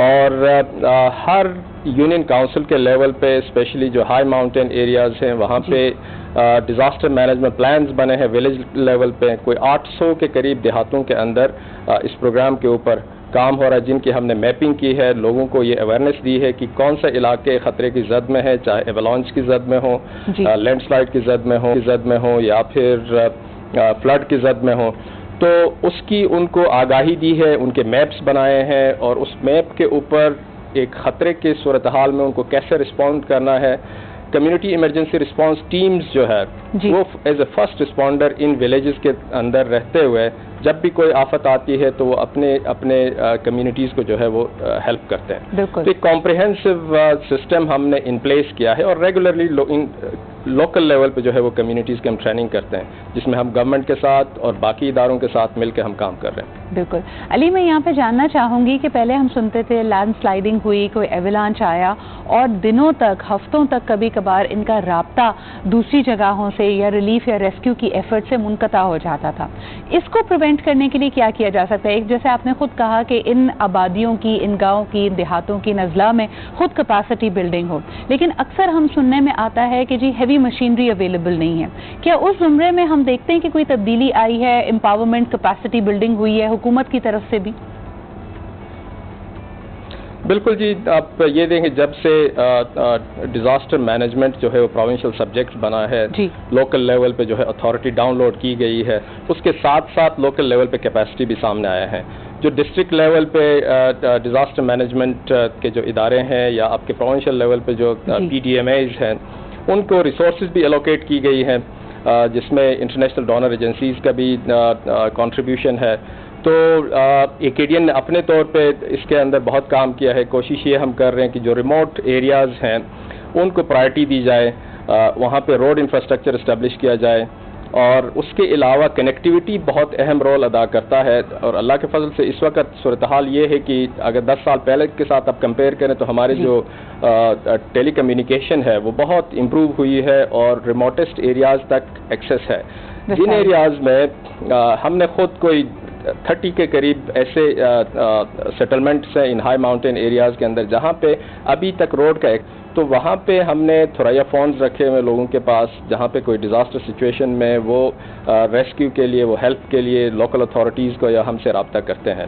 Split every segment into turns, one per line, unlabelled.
اور ہر union council کے level پہ اسپیشلی جو ہائی ماؤنٹین ایریاز ہیں وہاں پہ ڈیزاسٹر مینجمنٹ پلانز بنے ہیں ولیج لیول پہ. کوئی 800 کے قریب دیہاتوں کے اندر اس پروگرام کے اوپر کام ہو رہا ہے جن کی ہم نے میپنگ کی ہے. لوگوں کو یہ اویئرنیس دی ہے کہ کون سا علاقے خطرے کی زد میں ہے, چاہے ایولانچ کی زد میں ہوں, لینڈ سلائڈ کی زد میں ہوں یا پھر فلڈ کی زد میں ہوں. تو اس کی ان کو آگاہی دی ہے, ان کے میپس بنائے ہیں اور اس میپ کے اوپر ایک خطرے کی صورتحال میں ان کو کیسے رسپونڈ کرنا ہے. کمیونٹی ایمرجنسی رسپانس ٹیمز جو ہے وہ as a first responder in villages کے اندر رہتے ہوئے جب بھی کوئی آفت آتی ہے تو وہ اپنے کمیونٹیز کو جو ہے وہ ہیلپ کرتے ہیں. تو ایک کمپریہنسو سسٹم ہم نے ان پلیس کیا ہے اور ریگولرلی لوکل لیول پہ جو ہے وہ کمیونٹیز کی ہم ٹریننگ کرتے ہیں جس میں ہم گورنمنٹ کے ساتھ اور باقی اداروں کے ساتھ مل کے ہم کام کر رہے ہیں.
بالکل. علی, میں یہاں پہ جاننا چاہوں گی کہ پہلے ہم سنتے تھے لینڈ سلائڈنگ ہوئی, کوئی ایولانچ آیا اور دنوں تک, ہفتوں تک کبھی کبھار ان کا رابطہ دوسری جگہوں سے یا ریلیف یا ریسکیو کی ایفرٹ سے منقطع ہو جاتا تھا. اس کو پریونٹ کرنے کے لیے کیا کیا جا سکتا ہے؟ ایک جیسے آپ نے خود کہا کہ ان آبادیوں کی, ان گاؤں کی, ان دیہاتوں کی نزلہ میں خود کیپیسٹی بلڈنگ ہو, لیکن اکثر ہم سننے میں آتا ہے کہ جی ہیوی مشینری اویلیبل نہیں ہے. کیا اس زمرے میں ہم دیکھتے ہیں کہ کوئی تبدیلی آئی ہے, امپاورمنٹ, کیپیسٹی بلڈنگ ہوئی ہے حکومت کی طرف سے بھی؟
بالکل جی. آپ یہ دیکھیں جب سے ڈیزاسٹر مینجمنٹ جو ہے وہ پروونشل سبجیکٹ بنا ہے, لوکل لیول پہ جو ہے اتھارٹی ڈاؤن لوڈ کی گئی ہے, اس کے ساتھ ساتھ لوکل لیول پہ کیپیسٹی بھی سامنے آیا ہے. جو ڈسٹرکٹ لیول پہ ڈیزاسٹر مینجمنٹ کے جو ادارے ہیں یا آپ کے پروونشل لیول پہ جو پی ڈی ایم ایز ہیں ان کو ریسورسز بھی الوکیٹ کی گئی ہیں جس میں انٹرنیشنل ڈونر ایجنسیز کا بھی کنٹریبیوشن ہے. تو ایکیڈین نے اپنے طور پہ اس کے اندر بہت کام کیا ہے. کوشش یہ ہم کر رہے ہیں کہ جو ریموٹ ایریاز ہیں ان کو پرائرٹی دی جائے, وہاں پہ روڈ انفراسٹرکچر اسٹیبلش کیا جائے اور اس کے علاوہ کنیکٹیوٹی بہت اہم رول ادا کرتا ہے. اور اللہ کے فضل سے اس وقت صورتحال یہ ہے کہ اگر 10 سال پہلے کے ساتھ آپ کمپیئر کریں تو ہمارے جو ٹیلی کمیونیکیشن ہے وہ بہت امپروو ہوئی ہے اور ریموٹسٹ ایریاز تک ایکسیس ہے. جن ایریاز میں ہم نے خود کوئی 30 کے قریب ایسے سیٹلمنٹس ہیں ان ہائی ماؤنٹین ایریاز کے اندر جہاں پہ ابھی تک روڈ کا تو وہاں پہ ہم نے تھوڑا فونڈز رکھے ہوئے لوگوں کے پاس جہاں پہ کوئی ڈیزاسٹر سچویشن میں وہ ریسکیو کے لیے, وہ ہیلپ کے لیے لوکل اتھارٹیز کو یا ہم سے رابطہ کرتے ہیں.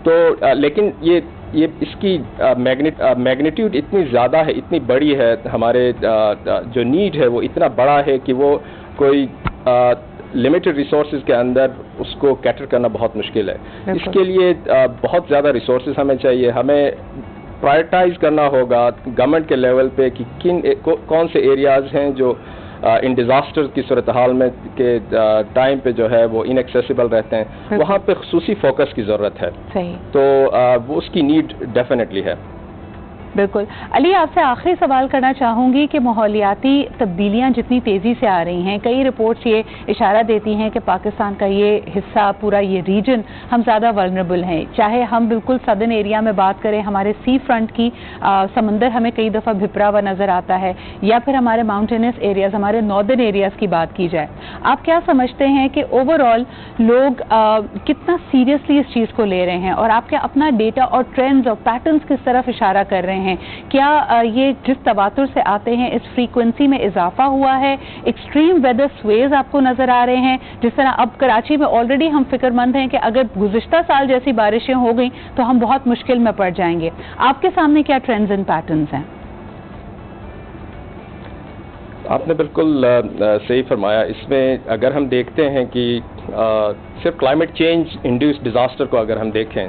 تو لیکن یہ اس کی میگنیٹیوڈ اتنی زیادہ ہے, اتنی بڑی ہے, ہمارے جو نیڈ ہے وہ اتنا بڑا ہے کہ وہ کوئی لمیٹڈ ریسورسز کے اندر اس کو کیٹر کرنا بہت مشکل ہے. اس کے لیے بہت زیادہ ریسورسز ہمیں چاہیے. ہمیں پرائرٹائز کرنا ہوگا گورنمنٹ کے لیول پہ کہ کون سے ایریاز ہیں جو ان ڈیزاسٹر کی صورتحال میں کے ٹائم پہ جو ہے وہ ان ایکسیسیبل رہتے ہیں, وہاں پہ خصوصی فوکس کی ضرورت ہے. تو وہ اس کی نیڈ ڈیفینیٹلی ہے.
بالکل. علی, آپ سے آخری سوال کرنا چاہوں گی کہ ماحولیاتی تبدیلیاں جتنی تیزی سے آ رہی ہیں, کئی رپورٹس یہ اشارہ دیتی ہیں کہ پاکستان کا یہ حصہ, پورا یہ ریجن ہم زیادہ ولنریبل ہیں. چاہے ہم بالکل سدرن ایریا میں بات کریں, ہمارے سی فرنٹ کی سمندر ہمیں کئی دفعہ بھپرا ہوا نظر آتا ہے, یا پھر ہمارے ماؤنٹینس ایریاز, ہمارے ناردرن ایریاز کی بات کی جائے. آپ کیا سمجھتے ہیں کہ اوور آل لوگ کتنا سیریسلی اس چیز کو لے رہے ہیں, اور آپ کے اپنا ڈیٹا اور ٹرینڈز اور پیٹرنز کس طرف اشارہ کر رہے ہیں؟ کیا یہ جس تواتر سے آتے ہیں اس فریکوینسی میں اضافہ ہوا ہے؟ ایکسٹریم ویدر سویز آپ کو نظر آ رہے ہیں؟ جس طرح اب کراچی میں آلریڈی ہم فکر مند ہیں کہ اگر گزشتہ سال جیسی بارشیں ہو گئیں تو ہم بہت مشکل میں پڑ جائیں گے. آپ کے سامنے کیا ٹرینڈز اینڈ پیٹرنز ہیں؟
آپ نے بالکل صحیح فرمایا. اس میں اگر ہم دیکھتے ہیں کہ صرف کلائمیٹ چینج انڈیوس ڈیزاسٹر کو اگر ہم دیکھیں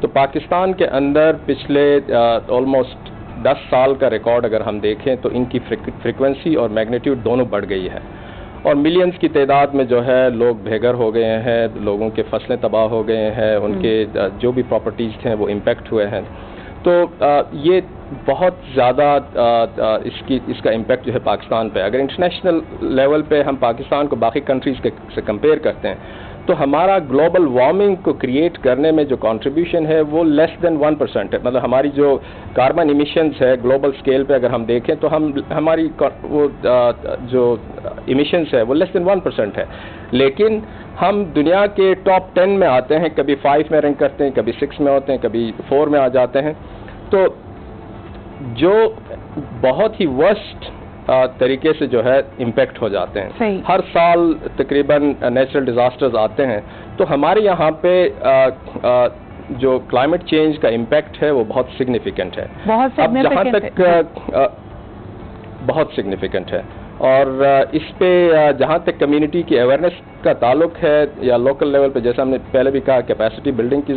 تو پاکستان کے اندر پچھلے آلموسٹ 10 سال کا ریکارڈ اگر ہم دیکھیں تو ان کی فریکوینسی اور میگنیٹیوڈ دونوں بڑھ گئی ہے, اور ملینز کی تعداد میں جو ہے لوگ بے گھر ہو گئے ہیں, لوگوں کے فصلیں تباہ ہو گئے ہیں, ان کے جو بھی پراپرٹیز تھے وہ امپیکٹ ہوئے ہیں. تو یہ بہت زیادہ اس کا امپیکٹ جو ہے پاکستان پہ. اگر انٹرنیشنل لیول پہ ہم پاکستان کو باقی کنٹریز سے کمپیئر کرتے ہیں تو ہمارا گلوبل وارمنگ کو کریٹ کرنے میں جو کنٹریبیوشن ہے وہ لیس دین 1% ہے. مطلب ہماری جو کاربن ایمیشنز ہے گلوبل اسکیل پہ اگر ہم دیکھیں تو ہماری وہ جو ایمیشنز ہے وہ لیس دین 1% ہے. لیکن ہم دنیا کے ٹاپ 10 میں آتے ہیں, کبھی 5 میں رینک کرتے ہیں, کبھی 6 میں ہوتے ہیں, کبھی 4 میں آ جاتے ہیں. تو جو بہت ہی ورسٹ طریقے سے جو ہے امپیکٹ ہو جاتے ہیں. ہر سال تقریباً نیچرل ڈیزاسٹرز آتے ہیں, تو ہمارے یہاں پہ جو کلائمیٹ چینج کا امپیکٹ ہے وہ بہت سگنیفیکنٹ ہے. اب جہاں تک بہت سگنیفیکنٹ ہے, اور اس پہ جہاں تک کمیونٹی کی اویئرنیس کا تعلق ہے یا لوکل لیول پہ, جیسا ہم نے پہلے بھی کہا, کیپیسٹی بلڈنگ کی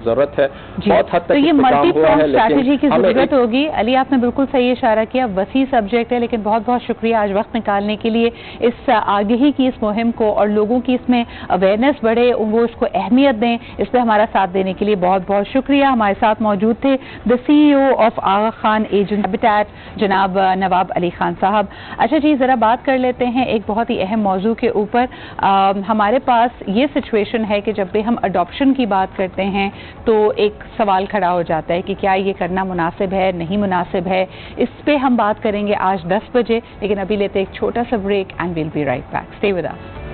ضرورت ہے. بہت حد تک
یہ ملٹی فارم اسٹریٹجی کی ضرورت ہوگی. علی, آپ نے بالکل صحیح اشارہ کیا, وسیع سبجیکٹ ہے, لیکن بہت بہت شکریہ آج وقت نکالنے کے لیے. اس آگہی کی اس مہم کو اور لوگوں کی اس میں اویئرنیس بڑھے, وہ اس کو اہمیت دیں, اس پہ ہمارا ساتھ دینے کے لیے بہت بہت شکریہ. ہمارے ساتھ موجود تھے the CEO of Aga Khan agency habitat, جناب نواب علی خان صاحب. اچھا جی, ذرا بات کر لیتے ہیں ایک بہت ہی اہم موضوع کے اوپر. ہمارے پاس یہ سچویشن ہے کہ جب بھی ہم اڈاپشن کی بات کرتے ہیں تو ایک سوال کھڑا ہو جاتا ہے کہ کیا یہ کرنا مناسب ہے, نہیں مناسب ہے. اس پہ ہم بات کریں گے آج 10 بجے, لیکن ابھی لیتے ایک چھوٹا سا break and we'll be right back. Stay with us.